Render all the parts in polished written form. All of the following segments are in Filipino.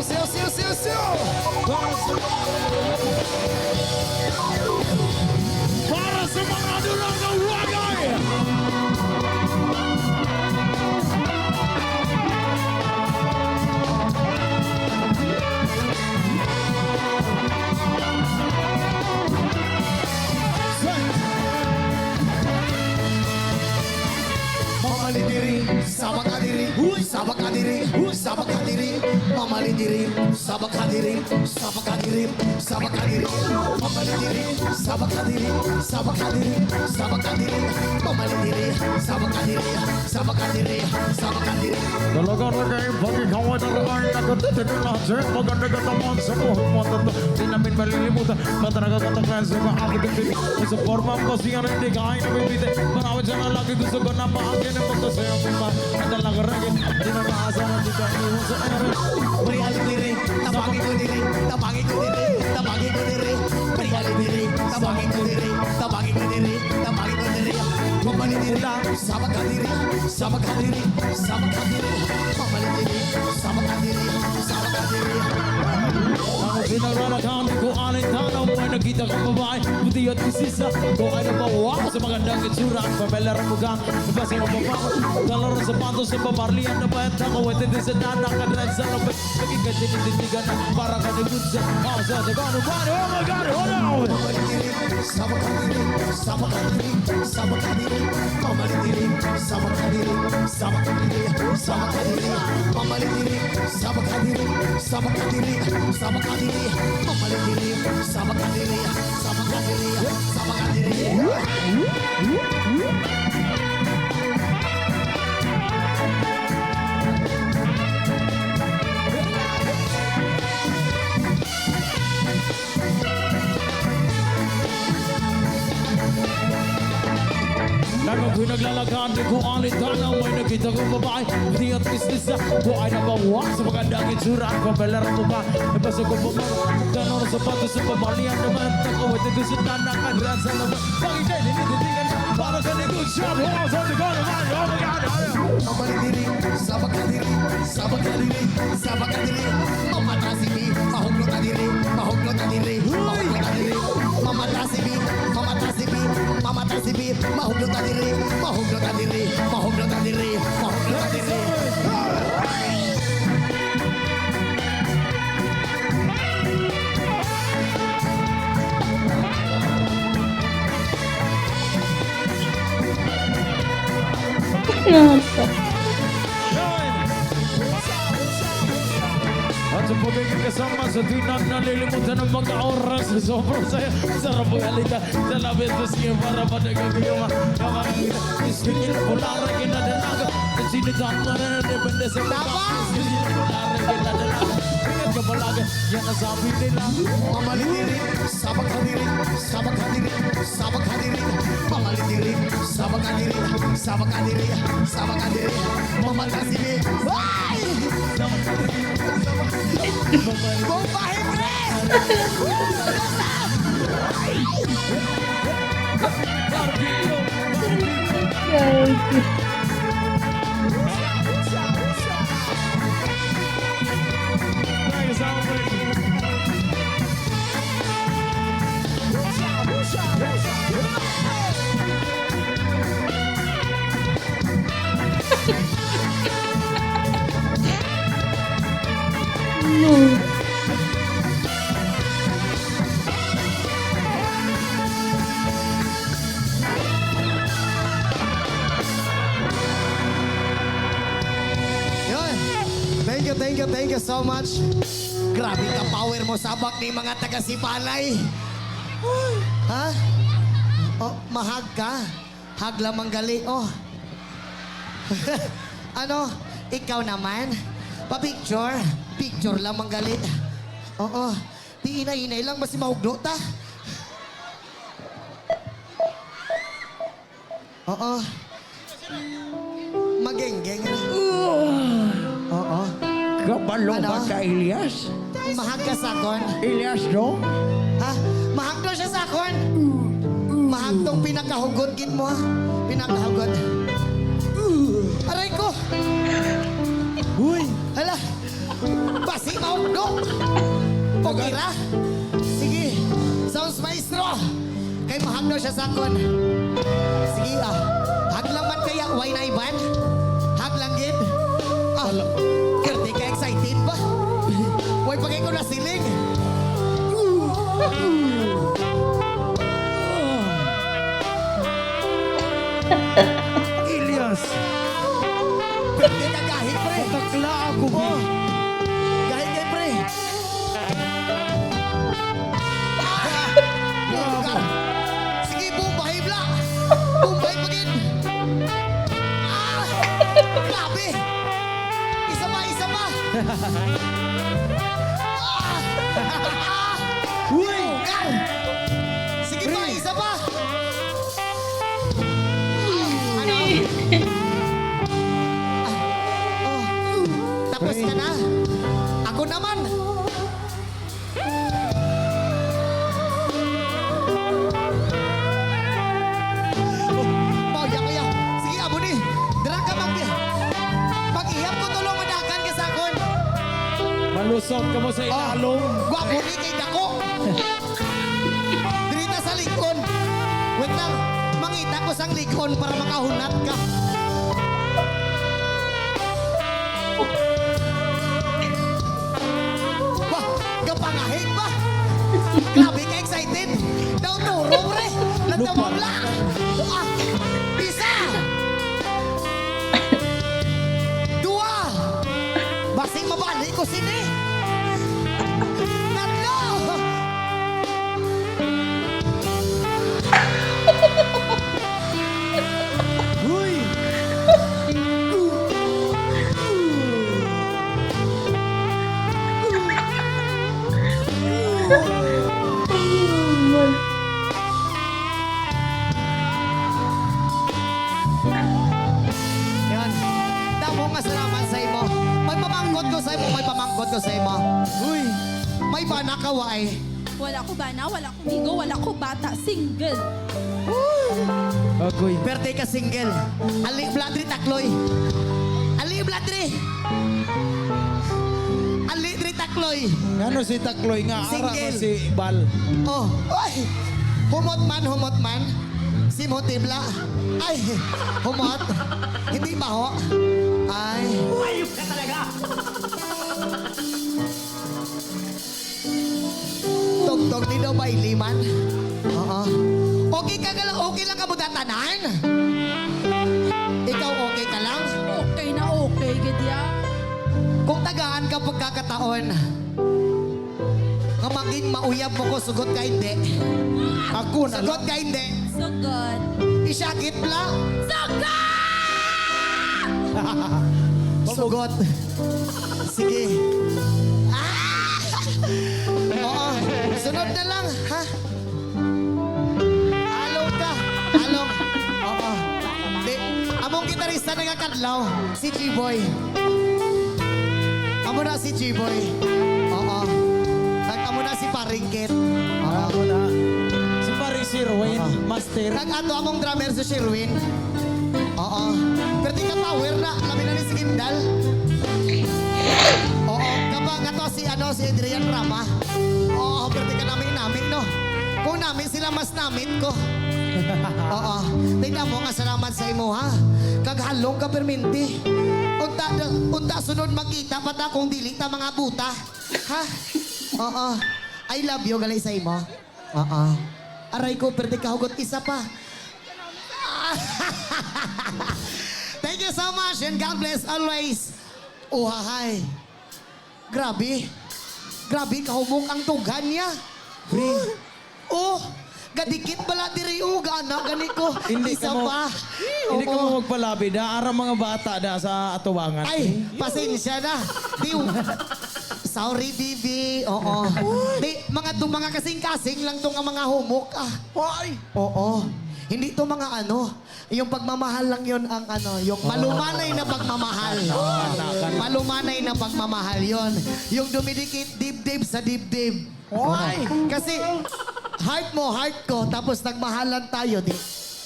siyo. Para sa mga dulang ng wagay. Mamalidiri, sabak kadiri, sabak kadiri, sabak kadiri, mamalidiri, sabak kadiri, sabak kadiri, sabak kadiri, mamalidiri, sabak kadiri, sabak kadiri, sabak kadiri, mamalidiri, sabak kadiri, sabak kadiri, sabak kadiri. Talaga yung pagkikawa talaga ay nakatitin ng lahat. Maganda ka naman sa buhay mo. Di namin malilimutan. Mataraga ka taklan sa maakit ang bibig. Sa forma ang basihan hindi kain na bibite. Marawin siya na lagi gusto ko na maakit ang magkasayang pima. At talaga rin, di na maasahan di ka iwan sa ere. Priyali diri, tabangin ko diri, tabangin ko diri, tabangin ko diri. Priyali diri, tabangin ko diri, tabangin ko diri, tabangin ko diri. Mamali diri, sabak kadiri, sabak kadiri, sabak kadiri. Mamali diri, sabak kadiri, sabak kadiri. Ang pinaglalakhan ko aling tanaw mo ay nakita kang babae, buti at isisa ko ay nabawa sa magandang itsura at pamelar ang mugang nabasa mo babae kalaro sa patos sa babarlian na bayan ako at hindi sa danak at red sa labay magiging tinitigan na para ka nagod sa sa tagano bani oh my god hold on sabak kadiri sabak kadiri sabak kadiri mamali diri sabak kadiri sabak kadiri sabak kadiri mamali diri sabak kadiri sabak kadiri sabak kadiri mamali diri sabak kadiri sabak kadiri sabak kadiri Nang ako'y naglalakad, di ko alit tanang may nakita kong babae. Di at isnisa ko ay nabawa sa magandang itsura at pamelar mo ba? Nabasa ko pamang tanong sa pato sa pamalian naman. Ako at ito sa tanang at ran sa laban. Bakit ay dinititingan para ka ni good shot? Oh, sa ito ko naman, oh my God! Mamali diri, sabak kadiri, sabak kadiri, sabak kadiri. Mamatasibi, mahuglo kadiri, mahuglo kadiri, mahuglo kadiri. Mamatasibi, mamatasibi, mamatasibi, mahuglo kadiri, mahuglo kadiri, mahuglo kadiri, mahuglo kadiri. At sa pagiging kasama sa di na nalilimutan ng mga oras sa sobrang saya. Sarap ang halika sa labit na siya para panagagayama. Iskinin ko lang kinadanaga. At sinitan na rin ang depende sa mga. Iskinin ko lang kinadanaga. Ingat ka palaga, yan ang sabi nila. Mamali diri, sabak hadiri, sabak hadiri, sabak hadiri. Mamali diri, sabak hadiri, sabak hadiri, sabak hadiri. Mamatasibi, why? Sabak hadiri, sabak hadiri. Bombahe, pre! Barbilo, Barbilo. Thank you so much. Grabe ka power mo sabak ni mga taga-Sipalay. Ha? Oh, mahag ka. Hag lamang gali. Oh. Ano? Ikaw naman? Pa-picture? Picture lamang gali. Oo. Di inay-inay lang. Basi mahugdo ta. Oo. Magenggeng. Oo. Kabalo ba ka, Elias? Mahag ka sakon. Elias, no? Ha? Mahag daw siya sakon. Mahag tong pinakahugod gin mo, ha? Pinakahugod. Aray ko! Uy! Hala! Basi, sound, no? Okay ra? Sige. Sounds maestro. Kay mahagno siya sa kon. Sige hag lang man kaya, why na iban? Hag lang gid. Kerte ka excited ba? Why pagay ko na siling? Ilyas, Kerte ka gahit, pre. takla ako. Oh. Gahit kay pre. Lugar. Sige, bumbay bla. Bumbay pagin. Grabe. Isa pa, isa pa. Uy! Lugar. Sige pa, isa pa. Ano? Oh. Tapos ka na. Ako naman. Oh, kaya. Sige, abo ni. Dira ka mag-ihap ko tulong madakan ka sa akon. Malusot ka mo sa ilalong. Gwapo ni kay Dako. Dirita sa likon. Wait lang. Mangita ko sang likon para makahunat ka. Wah, gapangahig ba? Grabe ka excited. Daw turong re. Nagdamamla. Isa. Dua. Basing mabalik ko sini. Tatlo. Uy! Yan. Damo nga salamat sa imo. May pamangkot ko sa imo, may pamangkot ko sa imo. Uy! May bana ka waay. Wala ko bana, wala ko migo, wala ko bata, single. Agoy. Perte ka single. Ali bladri takloy. Ali bladri. Ali dri takloy. Ano si Takloy nga? Ara Single. mo si Bal. Oh, oy. Humot man. Si Motibla. Ay, humot. Hindi ba ho? Ay. Ayup ka talaga. Tugtog di daw ba iliman? Oo. Okay lang ka mo datanan? Ikaw okay ka lang? Okay na okay, gadya. Kung tagaan ka pagkakataon, nga maging mauyab mo ko, sugot ka hindi. Ako na Sugot lang. ka hindi. So good. Isyakit lang. So good! Sugot. Sige. Ah! Oo. Sunod na lang, ha? Along ka. Along. Oo. Di, among gitarista nagkakadlaw, si G-Boy. Amo na si G-Boy. Oo. Amo na si Paringkit. Oo. Ako na. Si Paris Sirwin, master. Nag-ato among drummer si Sherwin. Oo. Pero di ka power na. Labi na ni si Gindal. Oo. Kapag ato si Adrian Rama. Oo. Pero di ka namin, no? Kung namin sila mas namin ko. Oo. Tingnan mo nga salamat sa imo, ha? Kaghalong ka perminti. Unta sunod makita pata kung dili ta mga buta. Ha? Oo. I love you galay sa imo. Oo. Aray ko, pwede ka hugot isa pa. Thank you so much and God bless always. Oh, hay. Grabe. Grabe, kahumok ang tugan niya. Oh, gadikit pala diri gana gani ko. Hindi isa ka mo, pa. hindi ka Oo. mo magpalabi da. Ara mga bata da sa atubangan. Ay, pasensya na. Di, sorry, Bibi. Oo. Di, mga kasing-kasing lang tong mga humok. Ay. Oo. Hindi to mga yung pagmamahal lang yon ang yung malumanay na pagmamahal. Malumanay na pagmamahal yon. Yung dumidikit dibdib sa dibdib. Ay. Kasi heart mo, heart ko, tapos nagmahalan tayo, di.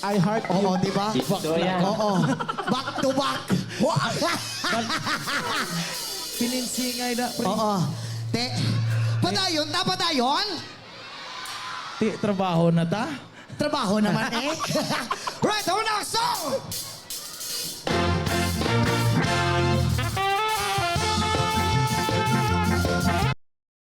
I heart you. Oo, di ba? Oo. Back to back. Pininsingay na. Oo. Te, padayon, padayon? Ti, trabaho na ta. Trabaho naman eh. Right, una song!